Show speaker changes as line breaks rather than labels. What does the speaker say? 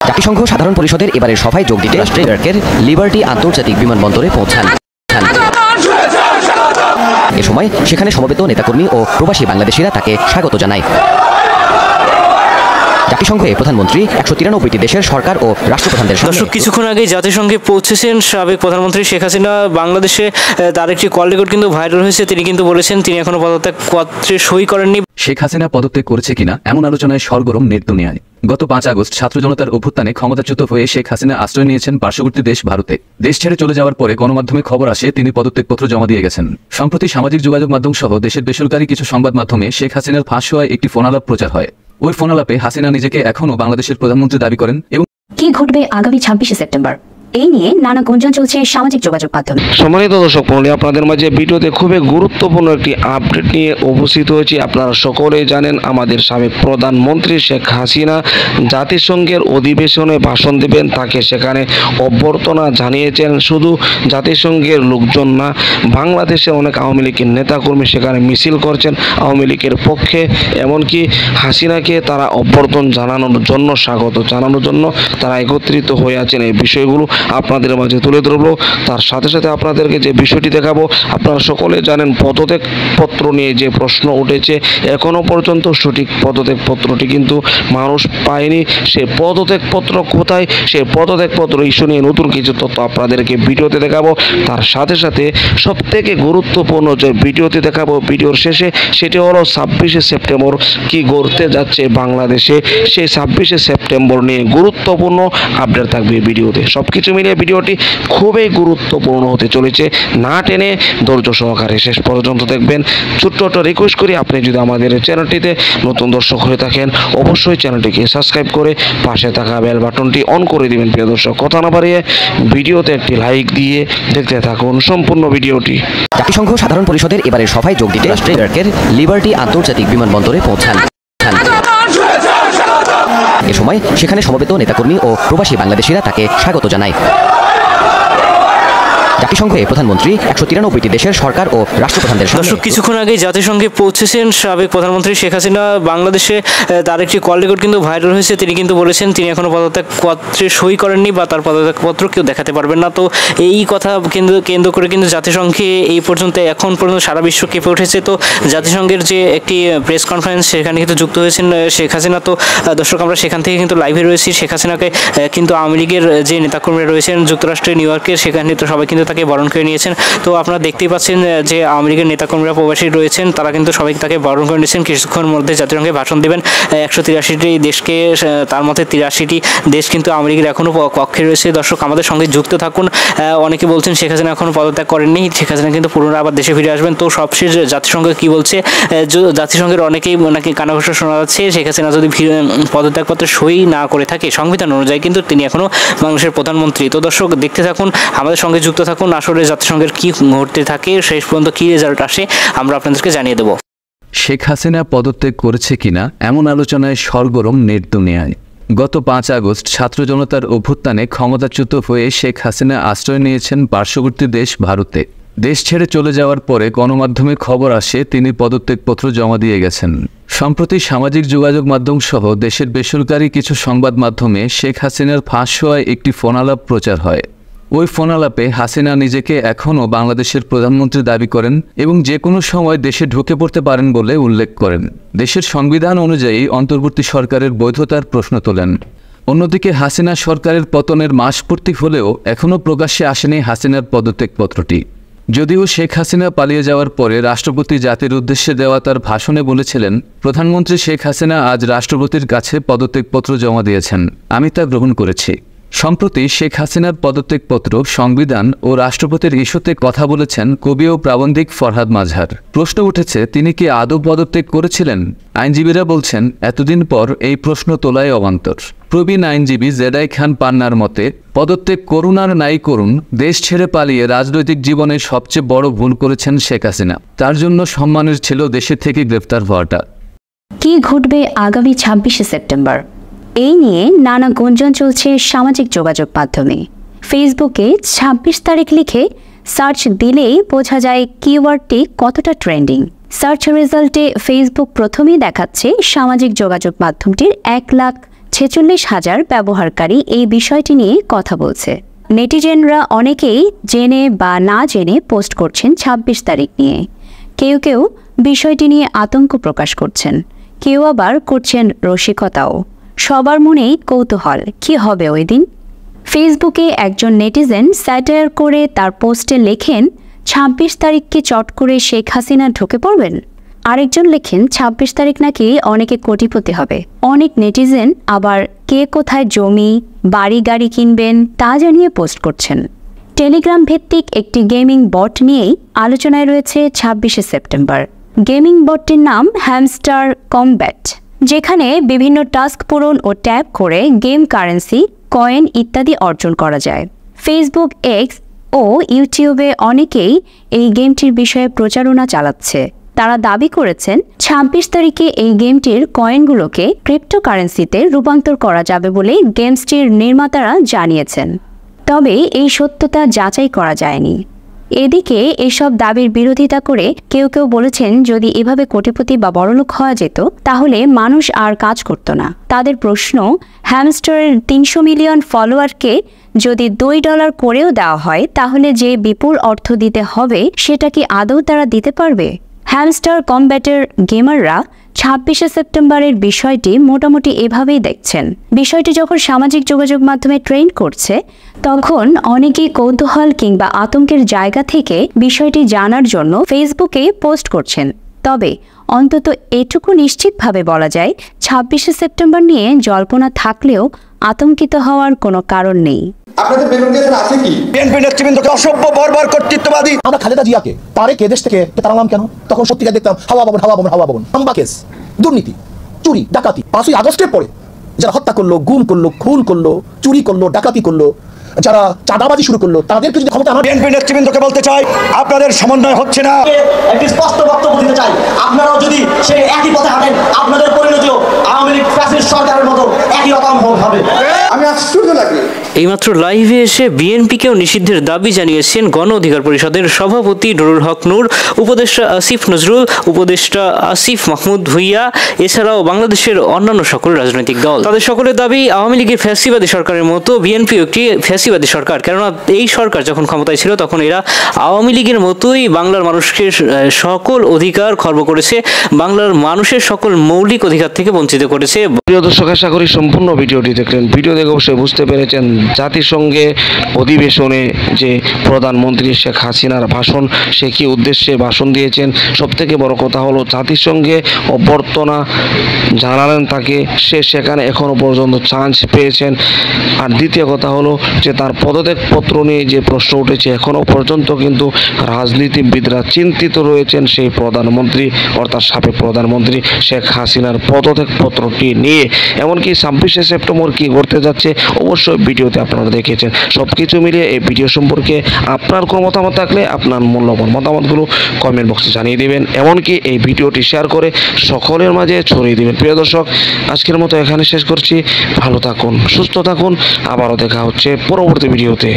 জাতিসংঘ সাধারণ পরিষদের এবারের সভায় যোগ দিতে নিউইয়র্কের লিবার্টি আন্তর্জাতিক বিমানবন্দরে পৌঁছান। এ সময় সেখানে সমবেত নেতাকর্মী ও প্রবাসী বাংলাদেশিরা তাকে স্বাগত জানায়। জাতিসংঘে প্রধানমন্ত্রী 193টি দেশের সরকার ও রাষ্ট্রপ্রধানদের সঙ্গে
দর্শক কিছুক্ষণ আগে জাতিসংঘে পৌঁছেছেন সাবেক প্রধানমন্ত্রী শেখ হাসিনা। বাংলাদেশে তার একটি কল রেকর্ড কিন্তু ভাইরাল হয়েছে। তিনি কিন্তু বলেছেন তিনি এখনো পদত্যাগ পত্রে সই করেননি।
শেখ হাসিনা পদত্যাগ করেছে কিনা এমন আলোচনায় সরগরম নেট দুনিয়ায়। গত 5 আগস্ট ছাত্র জনতার অভ্যুত্থানে ক্ষমতাচ্যুত হয়ে শেখ হাসিনা আশ্রয় নিয়েছেন পার্শ্ববর্তী দেশ ভারতে। দেশ ছেড়ে চলে যাওয়ার পরে গণমাধ্যমে খবর আসে তিনি পদত্যাগপত্র জমা দিয়ে গেছেন। সম্প্রতি সামাজিক যোগাযোগ মাধ্যম সহ দেশের বেসরকারি কিছু সংবাদ মাধ্যমে শেখ হাসিনার ফাঁস হওয়ায় একটি ফোনালাপ প্রচার হয়। ওই ফোনালাপে হাসিনা নিজেকে এখনও বাংলাদেশের প্রধানমন্ত্রী দাবি করেন এবং
কি ঘটবে আগামী 26শে সেপ্টেম্বর এই নিয়ে নানা গুঞ্জন চলছে সামাজিক যোগাযোগ মাধ্যমে।
সম্মানিত দর্শক মণ্ডলী, আপনাদের মাঝে ভিডিওতে খুবই গুরুত্বপূর্ণ একটি আপডেট নিয়ে উপস্থিত হয়েছি। আপনারা সকলেই জানেন আমাদের সাবেক প্রধানমন্ত্রী শেখ হাসিনা জাতিসংঘের অধিবেশনে ভাষণ দেবেন। তাকে সেখানে অভ্যর্থনা জানিয়েছেন শুধু জাতিসংঘের লোকজন না, বাংলাদেশের অনেক আওয়ামী লীগের নেতাকর্মী সেখানে মিছিল করছেন আওয়ামী লীগের পক্ষে। এমনকি হাসিনাকে তারা অভ্যর্থনা জানানোর জন্য, স্বাগত জানানোর জন্য তারা একত্রিত হয়ে আছেন। এই বিষয়গুলো আপনাদের মাঝে তুলে ধরবো। তার সাথে সাথে আপনাদেরকে যে বিষয়টি দেখাবো, আপনারা সকলে জানেন পদত্যাগ পত্র নিয়ে যে প্রশ্ন উঠেছে, এখনো পর্যন্ত সঠিক পদত্যাগ পত্রটি কিন্তু মানুষ পায়নি। সে পদত্যাগ পত্র কোথায়, সে পদত্যাগ পত্র ইস্যু নিয়ে নতুন কিছু তথ্য আপনাদেরকে ভিডিওতে দেখাবো। তার সাথে সাথে সবথেকে গুরুত্বপূর্ণ যে ভিডিওতে দেখাবো ভিডিওর শেষে, সেটি হলো 26শে সেপ্টেম্বর কি ঘটতে যাচ্ছে বাংলাদেশে। সেই 26শে সেপ্টেম্বর নিয়ে গুরুত্বপূর্ণ আপডেট থাকবে ভিডিওতে। সবকিছু মিলিয়ে ভিডিওটি খুবই গুরুত্বপূর্ণ হতে চলেছে। না টেনে ধৈর্য সহকারে শেষ পর্যন্ত দেখবেন। ছোট্ট একটা রিকোয়েস্ট করি, আপনি যদি আমাদের চ্যানেলটিতে নতুন দর্শক হয়ে থাকেন অবশ্যই চ্যানেলটিকে সাবস্ক্রাইব করে পাশে থাকা বেল বাটনটি অন করে দিবেন। প্রিয় দর্শক, কথা না বাড়িয়ে ভিডিওতে একটি লাইক দিয়ে দেখতে থাকুন সম্পূর্ণ ভিডিওটি।
জাতিসংঘ সাধারণ পরিষদের এবারের সভায় যোগ দিতে নিউইয়র্কের লিবার্টি আন্তর্জাতিক বিমানবন্দরে পৌঁছান। এ সময় সেখানে সমবেত নেতাকর্মী ও প্রবাসী বাংলাদেশিরা তাকে স্বাগত জানায়। জাতিসংঘে প্রধানমন্ত্রী 193টি দেশের সরকার ও রাষ্ট্রপ্রধানদের সঙ্গে
দর্শক কিছুক্ষণ আগে জাতিসংঘে পৌঁছেছেন সাবেক প্রধানমন্ত্রী শেখ হাসিনা। বাংলাদেশে তার একটি কল রেকর্ড কিন্তু ভাইরাল হয়েছে। তিনি কিন্তু বলেছেন তিনি এখনো পদত্যাগ পত্রে সই করেননি বা তার পদত্যাগ পত্র কেউ দেখাতে পারবেন না। তো এই কথা কেন্দ্র করে কিন্তু জাতিসংঘে এই পর্যন্ত এখন পর্যন্ত সারা বিশ্ব কেঁপে উঠেছে। তো জাতিসংঘের যে একটি প্রেস কনফারেন্স সেখানে কিন্তু যুক্ত হয়েছেন শেখ হাসিনা। তো দর্শক আমরা সেখান থেকে কিন্তু লাইভে রয়েছি। শেখ হাসিনাকে কিন্তু আওয়ামী লীগের যে নেতাকর্মীরা রয়েছেন যুক্তরাষ্ট্রের নিউইয়র্কের, সেখানে তো সবাই কিন্তু তাকে বরণ করে নিয়েছেন। তো আপনারা দেখতেই পাচ্ছেন যে আওয়ামী লীগের নেতাকর্মীরা প্রবাসী রয়েছেন, তারা কিন্তু সবাই তাকে বরণ করে নিয়েছেন। কিছুক্ষণ মধ্যে জাতিসংঘে ভাষণ দেবেন। 183টি দেশকে, তার মধ্যে 83টি দেশ কিন্তু আওয়ামী লীগের এখনও কক্ষে রয়েছে। দর্শক আমাদের সঙ্গে যুক্ত থাকুন। অনেকে বলছেন শেখ হাসিনা এখনও পদত্যাগ করেননি, শেখ হাসিনা কিন্তু পুনরায় আবার দেশে ফিরে আসবেন। তো সবশেষ জাতিসংঘ কি বলছে, জাতিসংঘের অনেকেই নাকি কানাঘোষা শোনা যাচ্ছে শেখ হাসিনা যদি পদত্যাগপত্রে সই না করে থাকে সংবিধান অনুযায়ী কিন্তু তিনি এখনও বাংলাদেশের প্রধানমন্ত্রী। তো দর্শক দেখতে থাকুন, আমাদের সঙ্গে যুক্ত থাকুন। আসলে জাতিসংঘের কি ঘটতে থাকে, শেষ পর্যন্ত কি রেজাল্ট আসে আমরা আপনাদেরকে জানিয়ে দেব।
শেখ হাসিনা পদত্যাগ করেছে কিনা এমন আলোচনায় সরগরম নেট দুনিয়ায়। গত 5 আগস্ট ছাত্র জনতার অভ্যুত্থানে ক্ষমতাচ্যুত হয়ে শেখ হাসিনা আশ্রয় নিয়েছেন পার্শ্ববর্তী দেশ ভারতে। দেশ ছেড়ে চলে যাওয়ার পরে গণমাধ্যমে খবর আসে তিনি পদত্যাগপত্র জমা দিয়ে গেছেন। সম্প্রতি সামাজিক যোগাযোগ মাধ্যম সহ দেশের বেসরকারি কিছু সংবাদ মাধ্যমে শেখ হাসিনার ফাঁস হওয়ায় একটি ফোনালাপ প্রচার হয়। ওই ফোনালাপে হাসিনা নিজেকে এখনও বাংলাদেশের প্রধানমন্ত্রী দাবি করেন এবং যে কোনো সময় দেশে ঢুকে পড়তে পারেন বলে উল্লেখ করেন। দেশের সংবিধান অনুযায়ী অন্তর্বর্তী সরকারের বৈধতার প্রশ্ন তোলেন। অন্যদিকে হাসিনা সরকারের পতনের মাসপূর্তি হলেও এখনও প্রকাশ্যে আসেনি হাসিনার পদত্যাগপত্রটি। যদিও শেখ হাসিনা পালিয়ে যাওয়ার পরে রাষ্ট্রপতি জাতির উদ্দেশ্যে দেওয়া তার ভাষণে বলেছিলেন, প্রধানমন্ত্রী শেখ হাসিনা আজ রাষ্ট্রপতির কাছে পদত্যাগপত্র জমা দিয়েছেন, আমি তা গ্রহণ করেছি। সম্প্রতি শেখ হাসিনার পদত্যাগপত্র, সংবিধান ও রাষ্ট্রপতির ইস্যুতে কথা বলেছেন কবি ও প্রাবন্ধিক ফরহাদ মাজহার। প্রশ্ন উঠেছে তিনি কি আদৌ পদত্যাগ করেছিলেন? আইনজীবীরা বলছেন এতদিন পর এই প্রশ্ন তোলায় অবান্তর। প্রবীণ আইনজীবী জেদাই খান পান্নার মতে, পদত্যাগ করুন আর নাই করুন, দেশ ছেড়ে পালিয়ে রাজনৈতিক জীবনে সবচেয়ে বড় ভুল করেছেন শেখ হাসিনা। তার জন্য সম্মানের ছিল দেশে থেকে গ্রেফতার হওয়াটা।
কি ঘটবে আগামী 26শে সেপ্টেম্বর এই নিয়ে নানা গুঞ্জন চলছে সামাজিক যোগাযোগ মাধ্যমে। ফেসবুকে 26 তারিখ লিখে সার্চ দিলেই বোঝা যায় কিওয়ার্ডটি কতটা ট্রেন্ডিং। সার্চ রেজাল্টে ফেসবুক প্রথমেই দেখাচ্ছে সামাজিক যোগাযোগ মাধ্যমটির 1,00,000 46,000 ব্যবহারকারী এই বিষয়টি নিয়ে কথা বলছে। নেটিজেনরা অনেকেই জেনে বা না জেনে পোস্ট করছেন 26 তারিখ নিয়ে। কেউ কেউ বিষয়টি নিয়ে আতঙ্ক প্রকাশ করছেন, কেউ আবার করছেন রসিকতাও। সবার মনেই কৌতূহল, কি হবে ওই দিন। ফেসবুকে একজন নেটিজেন স্যাটায়ার করে তার পোস্টে লেখেন 26 তারিখকে চট করে শেখ হাসিনা ঢুকে পড়বেন। আরেকজন লেখেন 26 তারিখ নাকি অনেকে কোটিপতি হবে। অনেক নেটিজেন আবার কে কোথায় জমি, বাড়ি গাড়ি কিনবেন তা জানিয়ে পোস্ট করছেন। টেলিগ্রাম ভিত্তিক একটি গেমিং বট নিয়েই আলোচনায় রয়েছে 26শে সেপ্টেম্বর। গেমিং বটটির নাম হ্যামস্টার কমব্যাট, যেখানে বিভিন্ন টাস্ক পূরণ ও ট্যাপ করে গেম কারেন্সি, কয়েন ইত্যাদি অর্জন করা যায়। ফেসবুক, এক্স ও ইউটিউবে অনেকেই এই গেমটির বিষয়ে প্রচারণা চালাচ্ছে। তারা দাবি করেছেন 26 তারিখে এই গেমটির কয়েনগুলোকে ক্রিপ্টোকারেন্সিতে রূপান্তর করা যাবে বলে গেমসটির নির্মাতারা জানিয়েছেন। তবে এই সত্যতা যাচাই করা যায়নি। এদিকে এসব দাবির বিরোধিতা করে কেউ কেউ বলেছেন যদি এভাবে কোটিপতি বা বড়লোক হওয়া যেত তাহলে মানুষ আর কাজ করত না। তাদের প্রশ্ন, হ্যামস্টারের 300 মিলিয়ন ফলোয়ারকে যদি $2 করেও দেওয়া হয় তাহলে যে বিপুল অর্থ দিতে হবে সেটা কি আদৌ তারা দিতে পারবে? হ্যামস্টার কমব্যাটের গেমাররা 26শে সেপ্টেম্বরের বিষয়টি মোটামুটি এভাবেই দেখছেন। বিষয়টি যখন সামাজিক যোগাযোগ মাধ্যমে ট্রেন্ড করছে তখন অনেকেই কৌতূহল কিংবা আতঙ্কের জায়গা থেকে বিষয়টি জানার জন্য ফেসবুকে পোস্ট করছেন। তবে অন্তত এটুকু নিশ্চিতভাবে বলা যায় 26শে সেপ্টেম্বর নিয়ে জল্পনা থাকলেও আতঙ্কিত হওয়ার কোনো কারণ নেই।
আপনাদের বেগম গেছেন আছে কি? বিএনপি নেতৃবৃন্দকে অসভ্য বর্বর কর্তৃত্ববাদী। আমরা খালেদা জিয়াকে তারেক এদেশ থেকে তাড়ালাম কেন? তখন সত্যিকার দেখতাম হাওয়া ভবন, হাম্বা কেস, দুর্নীতি, চুরি, ডাকাতি। 5ই আগস্টের পরে যারা হত্যা করলো, গুম করলো, খুন করলো, চুরি করলো, ডাকাতি করলো, যারা চাঁদাবাজি শুরু করলো, তাদেরকে যদি ক্ষমতা আমার বিএনপি নেতৃবৃন্দকে বলতে চাই, আপনাদের সমন্বয় হচ্ছে না।
একটি স্পষ্ট বক্তব্য দিতে চাই, আপনারাও যদি সেই একই পথে হাঁটেন আপনাদের পরিণতিও আওয়ামী লীগ ফ্যাসিস্ট সরকারের মতো একই রকম হবে।
আমি আশ্চর্য লাগে।
এইমাত্র লাইভে এসে বিএনপিকেও নিষিদ্ধের দাবি জানিয়েছেন গণ অধিকার পরিষদের সভাপতি নুরুল হক নূর, উপদেষ্টা আসিফ নজরুল, উপদেষ্টা আসিফ মাহমুদ ভুইয়া, এছাড়াও বাংলাদেশের অন্যান্য সকল রাজনৈতিক দল। তাদের সকলের দাবি আওয়ামী লীগের ফ্যাসিবাদী সরকারের মতো বিএনপিও একটি ফ্যাসিবাদী সরকার। কেননা এই সরকার যখন ক্ষমতায় ছিল তখন এরা আওয়ামী লীগের মতোই বাংলার মানুষকে সকল অধিকার খর্ব করেছে, বাংলার মানুষের সকল মৌলিক অধিকার থেকে বঞ্চিত করেছে।
প্রিয় দর্শক, আশা করি সম্পূর্ণ ভিডিওটি দেখলেন। ভিডিও দেখে অবশ্যই বুঝতে পেরেছেন জাতিসংঘে অধিবেশনে যে প্রধানমন্ত্রী শেখ হাসিনার ভাষণ, সে কি উদ্দেশ্যে ভাষণ দিয়েছেন। সবথেকে বড় কথা হলো জাতিসংঘে অভ্যর্থনা জানালেন তাকে, সে সেখানে এখনো পর্যন্ত চান্স পেয়েছেন। আর দ্বিতীয় কথা হলো যে তার পদত্যাগপত্র নিয়ে যে প্রশ্ন উঠেছে, এখনো পর্যন্ত কিন্তু রাজনীতিবিদরা চিন্তিত রয়েছেন সেই প্রধানমন্ত্রী অর্থাৎ সাবেক প্রধানমন্ত্রী শেখ হাসিনার পদত্যাগপত্রটি নিয়ে। এমনকি 26শে সেপ্টেম্বর কি ঘটতে যাচ্ছে অবশ্যই ভিডিওতে আপনারা দেখেছেন। সব কিছু মিলিয়ে এই ভিডিও সম্পর্কে আপনার কোনো মতামত থাকলে আপনার মূল্যবান মতামতগুলো কমেন্ট বক্সে জানিয়ে দেবেন, এমনকি এই ভিডিওটি শেয়ার করে সকলের মাঝে ছড়িয়ে দেবেন। প্রিয় দর্শক, আজকের মতো এখানে শেষ করছি। ভালো থাকুন, সুস্থ থাকুন, আবারও দেখা হচ্ছে পরবর্তী ভিডিওতে।